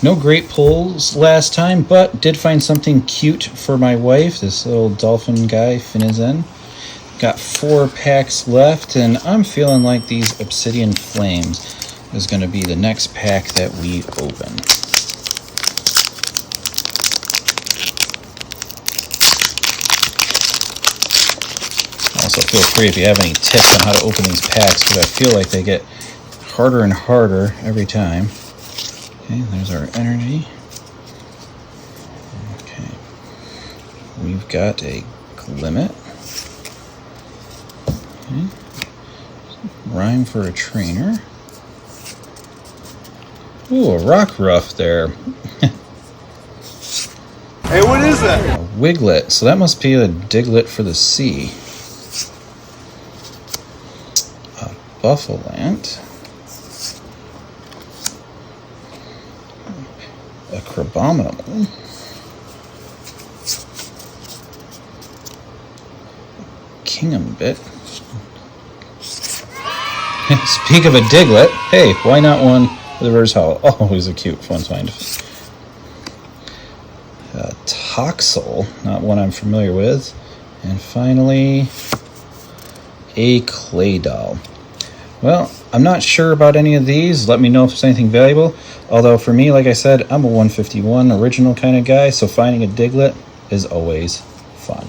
No great pulls last time, but did find something cute for my wife. This little dolphin guy, Finizen. Got 4 packs left, and I'm feeling like these Obsidian Flames is going to be the next pack that we open. Also, feel free if you have any tips on how to open these packs, because I feel like they get harder and harder every time. Okay, there's our energy. Okay, we've got a Glimmet. Okay. Rhyme for a trainer. Ooh, a rock ruff there. Hey, what is that? A Wiglet, so that must be a Diglett for the sea. A Buffalant. A Crabominable. Kingambit. Speak of a Diglett, hey, why not one with a reverse hollow? Always a cute fun find. Toxel, not one I'm familiar with. And finally, a Claydol. Well, I'm not sure about any of these. Let me know if there's anything valuable. Although for me, like I said, I'm a 151 original kind of guy, so finding a Diglett is always fun.